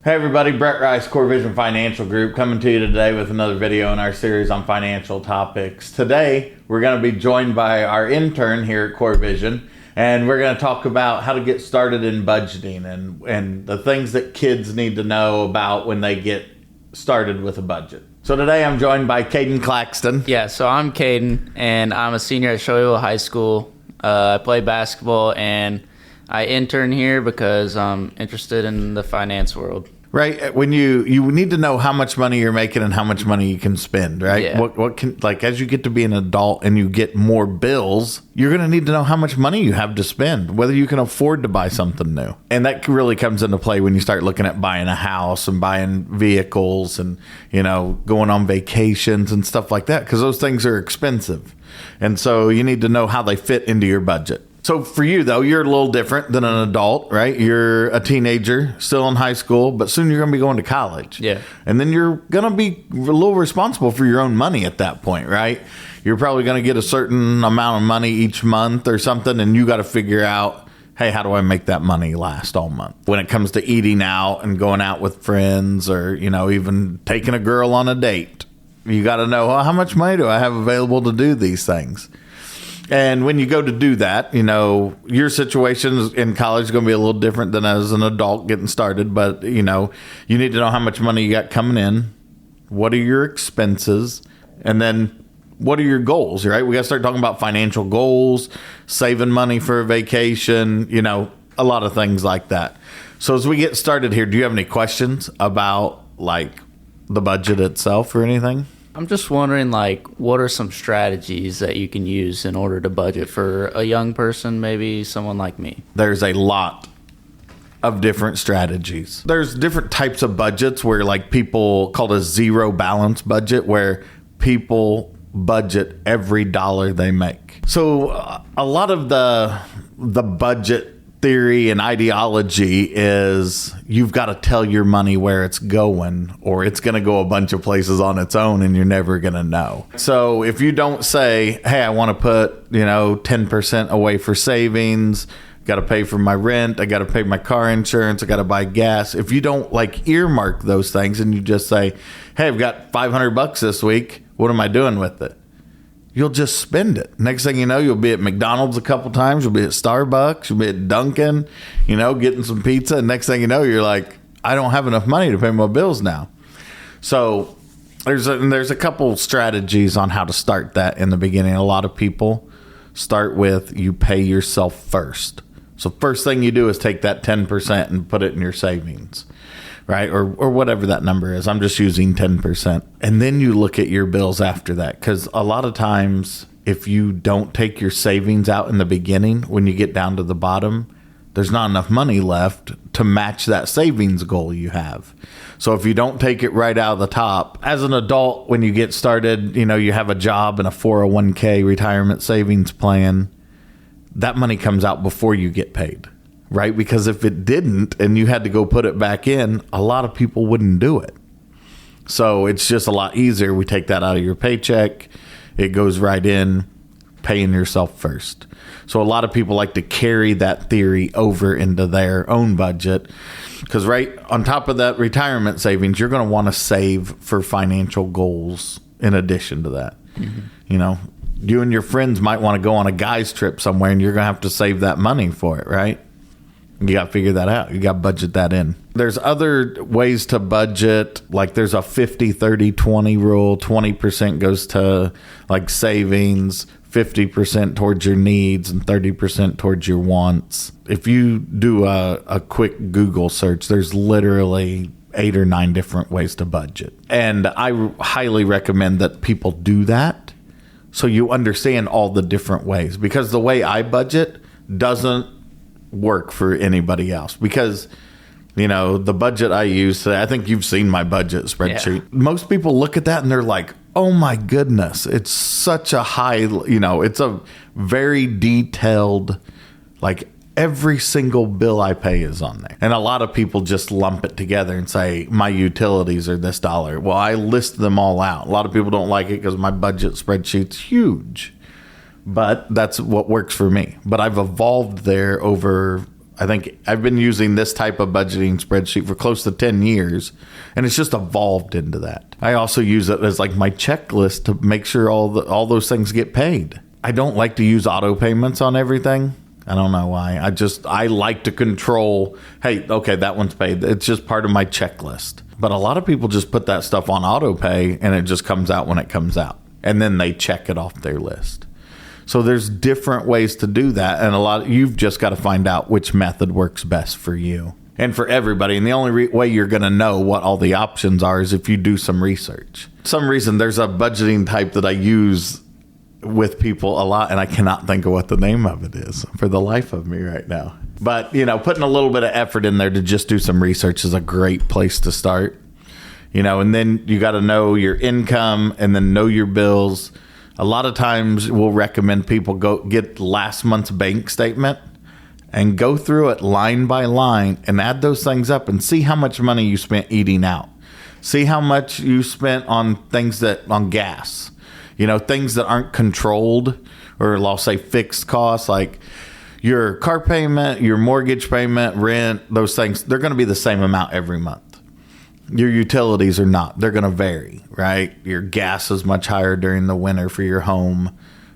Hey everybody, Brett Rice, coreVISION Financial Group, coming to you today with another video in our series on financial topics. Today, we're going to be joined by our intern here at coreVISION, and we're going to talk about how to get started in budgeting and the things that kids need to know about when they get started with a budget. So today I'm joined by Caden Claxton. Yeah, so I'm Caden, and I'm a senior at Shoalville High School. I play basketball, and I intern here because I'm interested in the finance world. Right, when you need to know how much money you're making and how much money you can spend, right? Yeah. What can, like, as you get to be an adult and you get more bills, you're going to need to know how much money you have to spend, whether you can afford to buy something new. And that really comes into play when you start looking at buying a house and buying vehicles and, you know, going on vacations and stuff like that, because those things are expensive. And so you need to know how they fit into your budget. So for you, though, you're a little different than an adult, right? You're a teenager, still in high school, but soon you're going to be going to college. Yeah. And then you're going to be a little responsible for your own money at that point, right? You're probably going to get a certain amount of money each month or something, and you got to figure out, hey, how do I make that money last all month? When it comes to eating out and going out with friends or, you know, even taking a girl on a date, you got to know, well, how much money do I have available to do these things? And when you go to do that, you know, your situation in college is going to be a little different than as an adult getting started. But, you know, you need to know how much money you got coming in. What are your expenses? And then what are your goals, right? We got to start talking about financial goals, saving money for a vacation, you know, a lot of things like that. So as we get started here, do you have any questions about, like, the budget itself or anything? I'm just wondering, like, what are some strategies that you can use in order to budget for a young person, maybe someone like me? There's a lot of different strategies. There's different types of budgets where, like, people call it a zero balance budget, where people budget every dollar they make. So a lot of the budget theory and ideology is you've got to tell your money where it's going, or it's going to go a bunch of places on its own and you're never going to know. So if you don't say, hey, I want to put, 10% away for savings, got to pay for my rent, I got to pay my car insurance, I got to buy gas. If you don't, like, earmark those things and you just say, hey, I've got $500 this week, what am I doing with it? You'll just spend it. Next thing you know, you'll be at McDonald's a couple times. You'll be at Starbucks. You'll be at Dunkin', getting some pizza. And next thing you know, you're like, I don't have enough money to pay my bills now. So there's a couple strategies on how to start that in the beginning. A lot of people start with you pay yourself first. So first thing you do is take that 10% and put it in your savings, right? Or whatever that number is. I'm just using 10%. And then you look at your bills after that. Because a lot of times, if you don't take your savings out in the beginning, when you get down to the bottom, there's not enough money left to match that savings goal you have. So if you don't take it right out of the top, as an adult, when you get started, you have a job and a 401k retirement savings plan, that money comes out before you get paid. Right? Because if it didn't and you had to go put it back in, a lot of people wouldn't do it. So it's just a lot easier. We take that out of your paycheck. It goes right in, paying yourself first. So a lot of people like to carry that theory over into their own budget, because right on top of that retirement savings, you're going to want to save for financial goals in addition to that. Mm-hmm. You and your friends might want to go on a guy's trip somewhere, and you're going to have to save that money for it, right? You got to figure that out. You got to budget that in. There's other ways to budget. Like there's a 50-30-20 rule. 20% goes to like savings, 50% towards your needs, and 30% towards your wants. If you do a quick Google search, there's literally 8 or 9 different ways to budget. And I highly recommend that people do that so you understand all the different ways. Because the way I budget doesn't work for anybody else, because the budget I use today, I think you've seen my budget spreadsheet. Yeah. Most people look at that and they're like, oh my goodness, it's such a high, it's a very detailed, like every single bill I pay is on there. And a lot of people just lump it together and say my utilities are this dollar. Well, I list them all out. A lot of people don't like it because my budget spreadsheet's huge. But that's what works for me. But I've evolved there over I think I've been using this type of budgeting spreadsheet for close to 10 years, and it's just evolved into that. I also use it as like my checklist to make sure all those things get paid. I don't like to use auto payments on everything. I don't know why. I like to control, hey, okay, that one's paid. It's just part of my checklist. But a lot of people just put that stuff on auto pay and it just comes out when it comes out. And then they check it off their list. So there's different ways to do that. And you've just got to find out which method works best for you and for everybody. And the only way you're going to know what all the options are is if you do some research. For some reason, there's a budgeting type that I use with people a lot, and I cannot think of what the name of it is for the life of me right now. But, putting a little bit of effort in there to just do some research is a great place to start. And then you got to know your income and then know your bills. A lot of times we'll recommend people go get last month's bank statement and go through it line by line and add those things up and see how much money you spent eating out. See how much you spent on things on gas, things that aren't controlled, or I'll say fixed costs, like your car payment, your mortgage payment, rent, those things, they're going to be the same amount every month. Your utilities are not. They're going to vary, right? Your gas is much higher during the winter for your home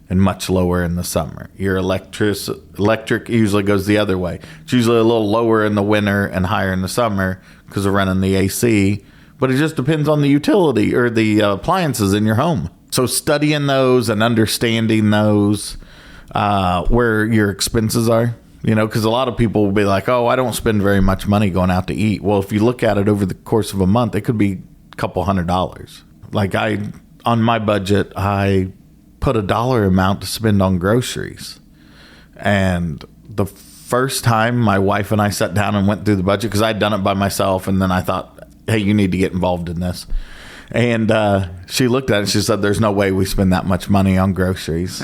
and much lower in the summer. Your electric usually goes the other way. It's usually a little lower in the winter and higher in the summer because of running the AC. But it just depends on the utility or the appliances in your home. So studying those and understanding those, where your expenses are. Because a lot of people will be like, oh, I don't spend very much money going out to eat. Well, if you look at it over the course of a month, it could be a couple $100. Like on my budget, I put a dollar amount to spend on groceries. And the first time my wife and I sat down and went through the budget, because I'd done it by myself, and then I thought, hey, you need to get involved in this. And she looked at it and she said, there's no way we spend that much money on groceries.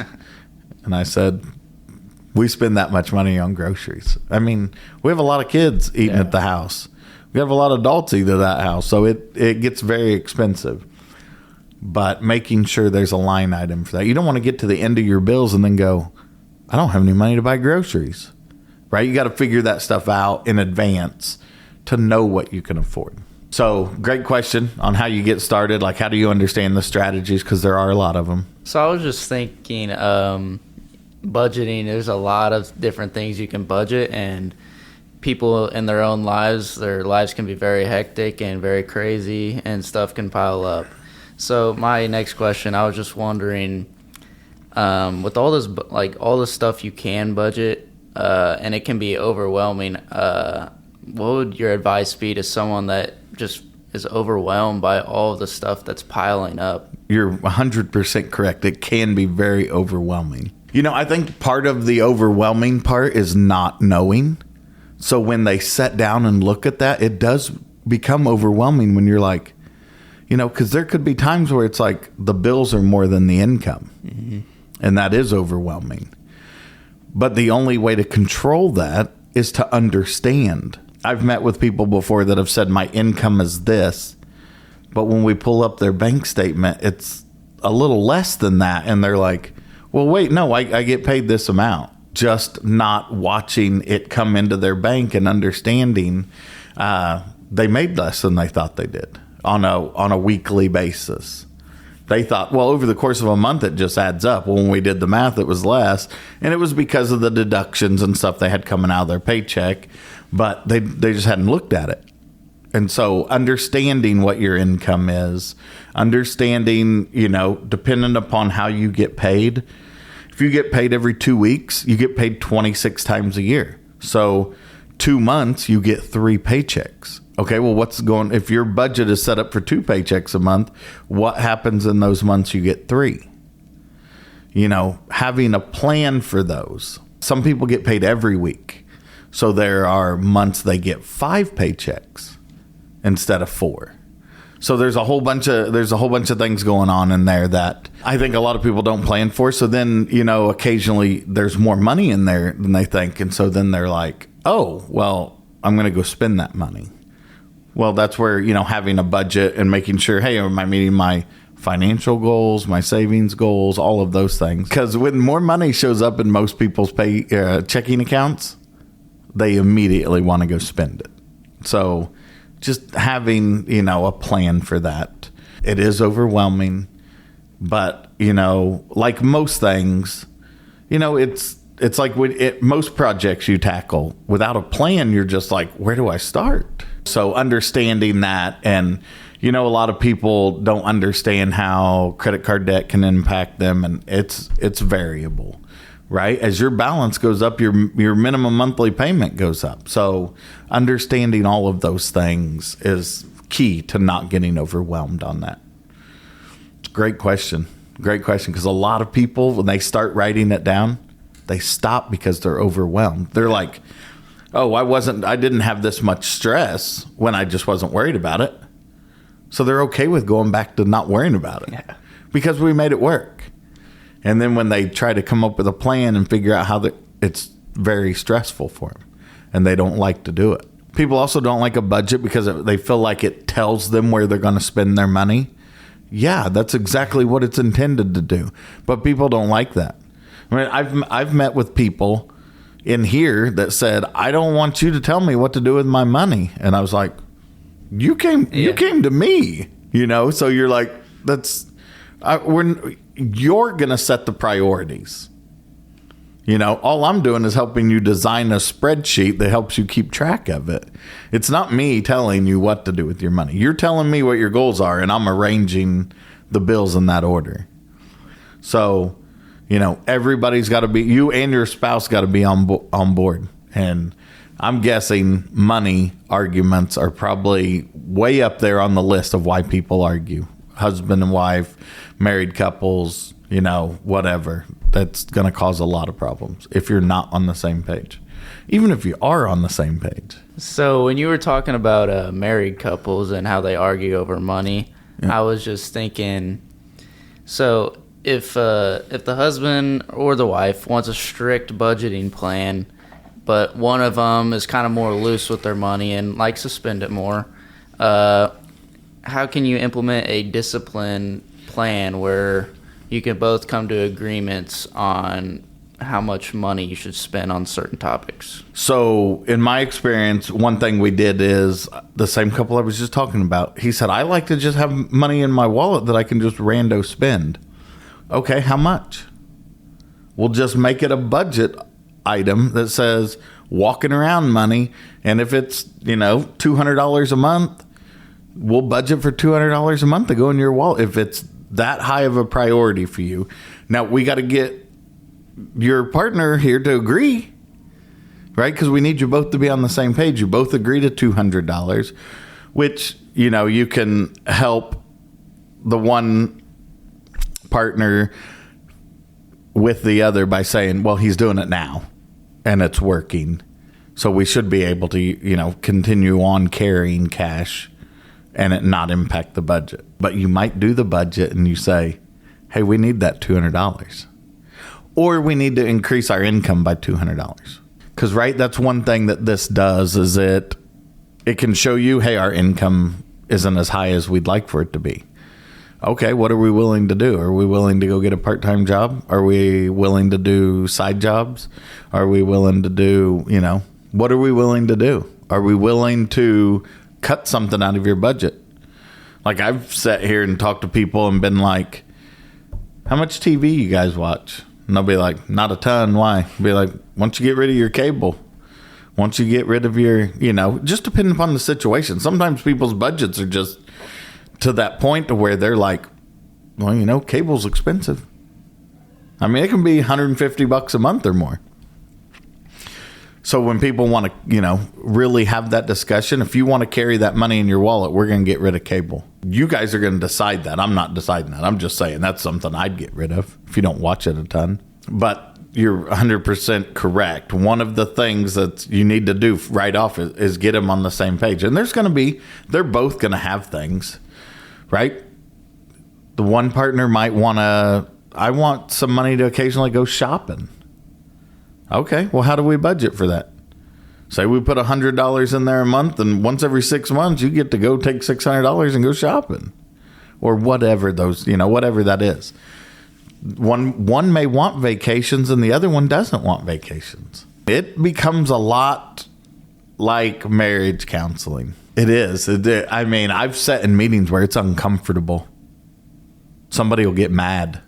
And I said, we spend that much money on groceries. I mean, we have a lot of kids eating at the house. We have a lot of adults eating at that house. So it gets very expensive. But making sure there's a line item for that. You don't want to get to the end of your bills and then go, I don't have any money to buy groceries. Right? You got to figure that stuff out in advance to know what you can afford. So great question on how you get started. Like, how do you understand the strategies? Because there are a lot of them. So I was just thinking, budgeting, there's a lot of different things you can budget, and people in their own lives, their lives can be very hectic and very crazy, and stuff can pile up. So my next question, I was just wondering, with all this, like all the stuff you can budget, and it can be overwhelming, what would your advice be to someone that just is overwhelmed by all the stuff that's piling up? You're 100% correct. It can be very overwhelming. I think part of the overwhelming part is not knowing. So when they sit down and look at that, it does become overwhelming when you're like, because there could be times where it's like the bills are more than the income. Mm-hmm. And that is overwhelming. But the only way to control that is to understand. I've met with people before that have said my income is this, but when we pull up their bank statement, it's a little less than that. And they're like, well, wait, no, I get paid this amount. Just not watching it come into their bank and understanding they made less than they thought they did on a weekly basis. They thought, well, over the course of a month, it just adds up. Well, when we did the math, it was less. And it was because of the deductions and stuff they had coming out of their paycheck. But they just hadn't looked at it. And so understanding what your income is, understanding, depending upon how you get paid. If you get paid every 2 weeks, you get paid 26 times a year. So 2 months, you get 3 paychecks. Okay, well, if your budget is set up for 2 paychecks a month, what happens in those months you get 3? Having a plan for those. Some people get paid every week. So there are months they get 5 paychecks instead of 4. So there's a whole bunch of things going on in there that I think a lot of people don't plan for. So then, occasionally there's more money in there than they think. And so then they're like, oh, well, I'm going to go spend that money. Well, that's where, having a budget and making sure, hey, am I meeting my financial goals, my savings goals, all of those things. Because when more money shows up in most people's checking accounts, they immediately want to go spend it. So just having, a plan for that. It is overwhelming, but, like most things, it's like most projects you tackle without a plan, you're just like, where do I start? So understanding that, and, a lot of people don't understand how credit card debt can impact them, and it's variable, right? As your balance goes up, your minimum monthly payment goes up. So understanding all of those things is key to not getting overwhelmed on that. Great question. Because a lot of people, when they start writing it down, they stop because they're overwhelmed. They're like, oh, I didn't have this much stress when I just wasn't worried about it. So they're okay with going back to not worrying about it because we made it work. And then when they try to come up with a plan and figure out it's very stressful for them, and they don't like to do it. People also don't like a budget because they feel like it tells them where they're going to spend their money. Yeah, that's exactly what it's intended to do. But people don't like that. I mean, I've met with people in here that said, I don't want you to tell me what to do with my money. And I was like, you came to me, so you're like, you're going to set the priorities. All I'm doing is helping you design a spreadsheet that helps you keep track of it. It's not me telling you what to do with your money. You're telling me what your goals are, and I'm arranging the bills in that order. So, everybody's got to be, you and your spouse got to be on board. And I'm guessing money arguments are probably way up there on the list of why people argue. Husband and wife, married couples, whatever. That's going to cause a lot of problems if you're not on the same page, even if you are on the same page. So when you were talking about married couples and how they argue over money, I was just thinking, so if the husband or the wife wants a strict budgeting plan, but one of them is kind of more loose with their money and likes to spend it more, how can you implement a discipline plan where you can both come to agreements on how much money you should spend on certain topics? So in my experience, one thing we did is the same couple I was just talking about. He said, I like to just have money in my wallet that I can just rando spend. Okay, how much? We'll just make it a budget item that says walking around money. And if it's, $200 a month, we'll budget for $200 a month to go in your wallet. If it's that high of a priority for you. Now, we got to get your partner here to agree, right? Because we need you both to be on the same page. You both agree to $200, which, you can help the one partner with the other by saying, well, he's doing it now and it's working. So we should be able to, continue on carrying cash and it not impact the budget. But you might do the budget and you say, hey, we need that $200. Or we need to increase our income by $200. Because, right, that's one thing that this does is it can show you, hey, our income isn't as high as we'd like for it to be. Okay, what are we willing to do? Are we willing to go get a part-time job? Are we willing to do side jobs? Are we willing to do, what are we willing to do? Are we willing to cut something out of your budget? Like, I've sat here and talked to people and been like, how much TV you guys watch? And they'll be like, not a ton. Why? I'll be like, once you get rid of your cable, once you get rid of your, just depending upon the situation. Sometimes people's budgets are just to that point to where they're like, well, cable's expensive. I mean, it can be $150 a month or more. So when people want to, really have that discussion, if you want to carry that money in your wallet, we're going to get rid of cable. You guys are going to decide that. I'm not deciding that. I'm just saying that's something I'd get rid of if you don't watch it a ton. But you're 100% correct. One of the things that you need to do right off is get them on the same page. And they're both going to have things, right? The one partner might I want some money to occasionally go shopping. Okay, well, how do we budget for that? Say we put $100 in there a month, and once every 6 months, you get to go take $600 and go shopping. Or whatever whatever that is. One may want vacations, and the other one doesn't want vacations. It becomes a lot like marriage counseling. It is. I mean, I've sat in meetings where it's uncomfortable. Somebody will get mad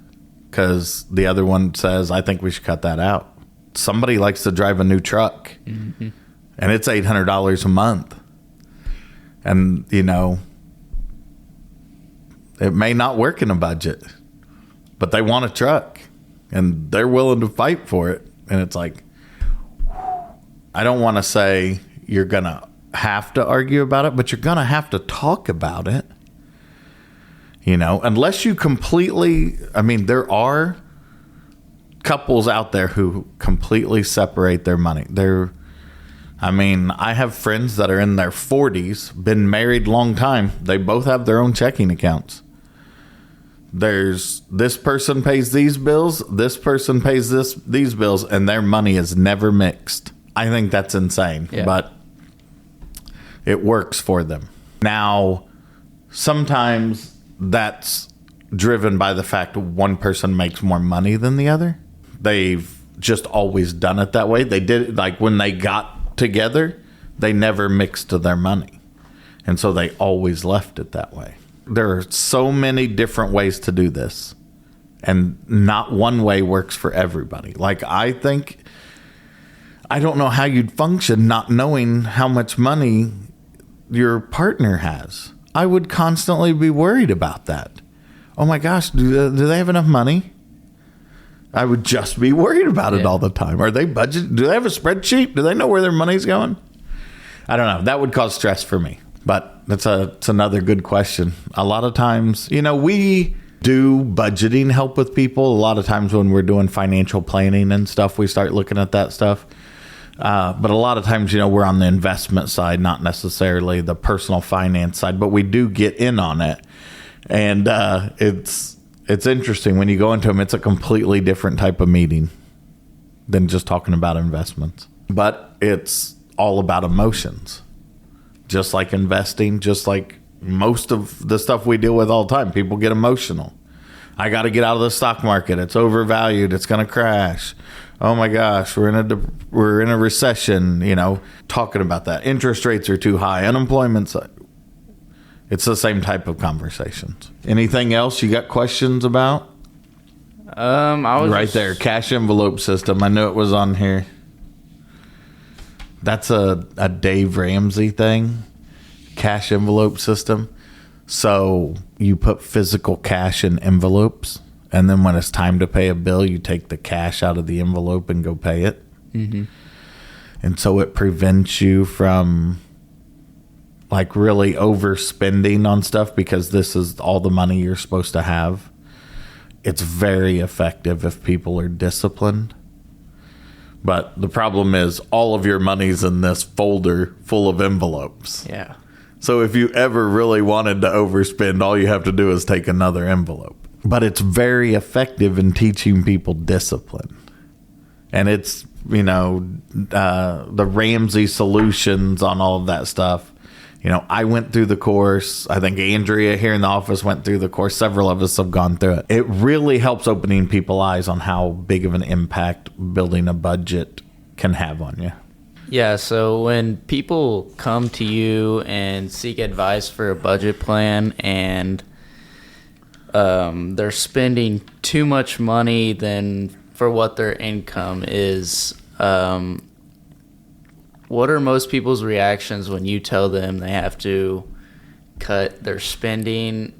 because the other one says, I think we should cut that out. Somebody likes to drive a new truck, and it's $800 a month. And, you know, it may not work in a budget, but they want a truck, and they're willing to fight for it. And it's like, I don't want to say you're going to have to argue about it, but you're going to have to talk about it. You know, unless you completely, I mean, there are couples out there who completely separate their money. I have friends that are in their 40s, been married long time. They both have their own checking accounts. There's this person pays these bills, this person pays these bills, and their money is never mixed. I think that's insane, but it works for them. Now, sometimes that's driven by the fact one person makes more money than the other. They've just always done it that way. They did it like when they got together, they never mixed their money. And so they always left it that way. There are so many different ways to do this, and not one way works for everybody. Like, I don't know how you'd function not knowing how much money your partner has. I would constantly be worried about that. Oh my gosh, do they have enough money? I would just be worried about it all the time. Are they budget? Do they have a spreadsheet? Do they know where their money's going? I don't know. That would cause stress for me. But it's another good question. A lot of times, you know, we do budgeting help with people. A lot of times when we're doing financial planning and stuff, we start looking at that stuff. But a lot of times, you know, we're on the investment side, not necessarily the personal finance side, but we do get in on it. And it's interesting when you go into them, it's a completely different type of meeting than just talking about investments. But it's all about emotions, just like investing, just like most of the stuff we deal with all the time. People get emotional. I got to get out of the stock market. It's overvalued. It's going to crash. Oh my gosh, we're in a recession, you know, talking about that. Interest rates are too high. Unemployment's, it's the same type of conversations. Anything else you got questions about? I was right there, cash envelope system. I knew it was on here. That's a Dave Ramsey thing, cash envelope system. So you put physical cash in envelopes, and then when it's time to pay a bill, you take the cash out of the envelope and go pay it. Mm-hmm. And so it prevents you from like really overspending on stuff, because this is all the money you're supposed to have. It's very effective if people are disciplined. But the problem is all of your money's in this folder full of envelopes. Yeah. So if you ever really wanted to overspend, all you have to do is take another envelope. But it's very effective in teaching people discipline. And it's, you know, the Ramsey solutions on all of that stuff. You know, I went through the course. I think Andrea here in the office went through the course. Several of us have gone through it. It really helps opening people's eyes on how big of an impact building a budget can have on you. Yeah, so when people come to you and seek advice for a budget plan, and they're spending too much money than for what their income is, what are most people's reactions when you tell them they have to cut their spending?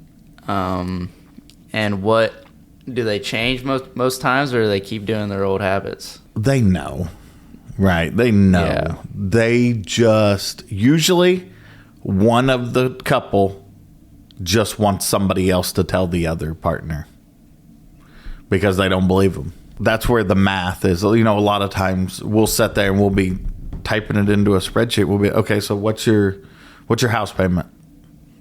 And what do they change most times, or do they keep doing their old habits? They know. Right. They know. Yeah. They just, usually one of the couple just wants somebody else to tell the other partner because they don't believe them. That's where the math is. You know, a lot of times we'll sit there and we'll be typing it into a spreadsheet. We'll be, okay, so what's your house payment?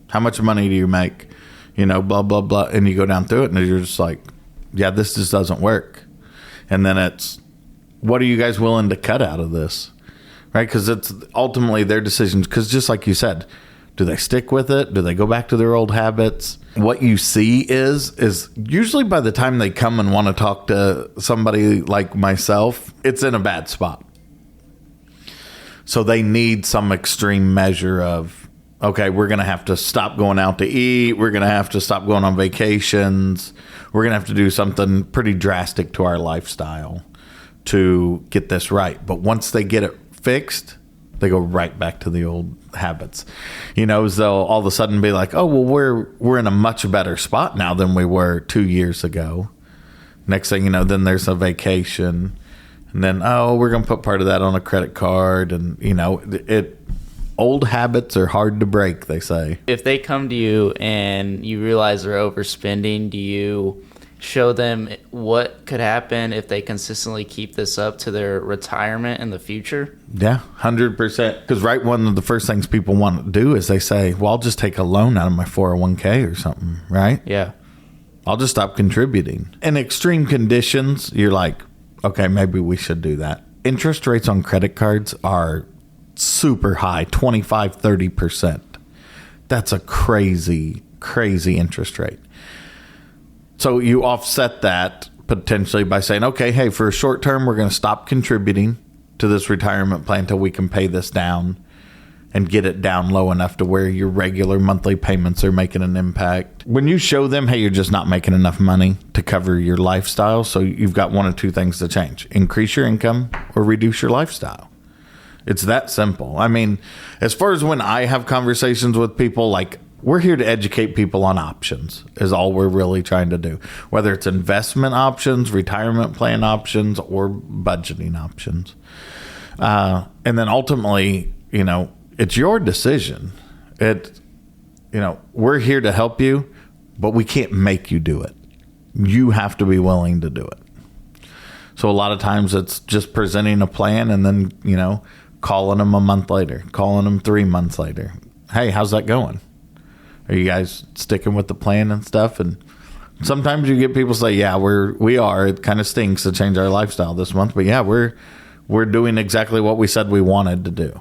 How much money do you make? You know, blah, blah, blah. And you go down through it and you're just like, yeah, this just doesn't work. And then it's, what are you guys willing to cut out of this? Right? Because it's ultimately their decisions. Because just like you said, do they stick with it? Do they go back to their old habits? What you see is usually by the time they come and want to talk to somebody like myself, it's in a bad spot. So they need some extreme measure of, okay, we're going to have to stop going out to eat. We're going to have to stop going on vacations. We're going to have to do something pretty drastic to our lifestyle to get this right. But once they get it fixed, they go right back to the old habits. They'll all of a sudden be like, oh, well, we're in a much better spot now than we were 2 years ago. Next thing you know, then there's a vacation. And then, we're going to put part of that on a credit card. And, old habits are hard to break, they say. If they come to you and you realize they're overspending, do you show them what could happen if they consistently keep this up to their retirement in the future? Yeah, 100%. Because one of the first things people want to do is they say, well, I'll just take a loan out of my 401k or something, right? Yeah. I'll just stop contributing. In extreme conditions, you're like, okay, maybe we should do that. Interest rates on credit cards are super high, 25, 30%. That's a crazy, crazy interest rate. So you offset that potentially by saying, okay, hey, for a short term, we're going to stop contributing to this retirement plan until we can pay this down and get it down low enough to where your regular monthly payments are making an impact. When you show them, hey, you're just not making enough money to cover your lifestyle, so you've got one of two things to change: increase your income or reduce your lifestyle. It's that simple. I mean, as far as when I have conversations with people, like, we're here to educate people on options is all we're really trying to do, whether it's investment options, retirement plan options, or budgeting options. And then ultimately, it's your decision. We're here to help you, but we can't make you do it. You have to be willing to do it. So a lot of times it's just presenting a plan and then, calling them a month later, calling them 3 months later. Hey, how's that going? Are you guys sticking with the plan and stuff? And sometimes you get people say, yeah, we are. It kind of stinks to change our lifestyle this month, but yeah, we're doing exactly what we said we wanted to do.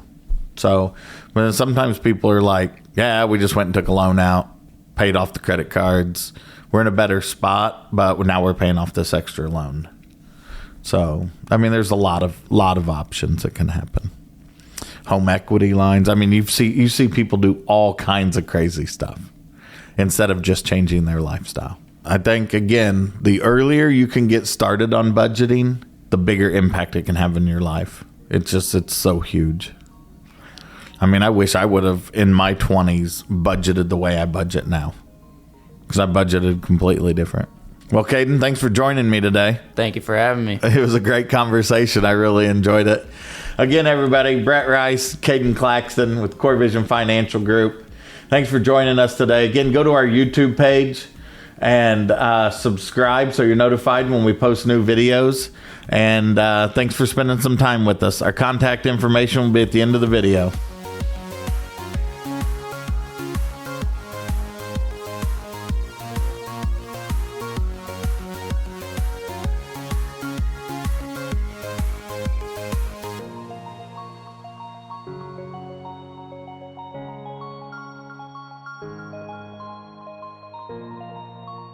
So, but then sometimes people are like, yeah, we just went and took a loan out, paid off the credit cards. We're in a better spot, but now we're paying off this extra loan. So, I mean, there's a lot of options that can happen. Home equity lines. I mean, you see people do all kinds of crazy stuff instead of just changing their lifestyle. I think, again, the earlier you can get started on budgeting, the bigger impact it can have in your life. It's so huge. I mean, I wish I would have, in my 20s, budgeted the way I budget now, because I budgeted completely different. Well, Caden, thanks for joining me today. Thank you for having me. It was a great conversation. I really enjoyed it. Again, everybody, Brett Rice, Caden Claxton with coreVISION Financial Group. Thanks for joining us today. Again, go to our YouTube page and subscribe so you're notified when we post new videos. And thanks for spending some time with us. Our contact information will be at the end of the video.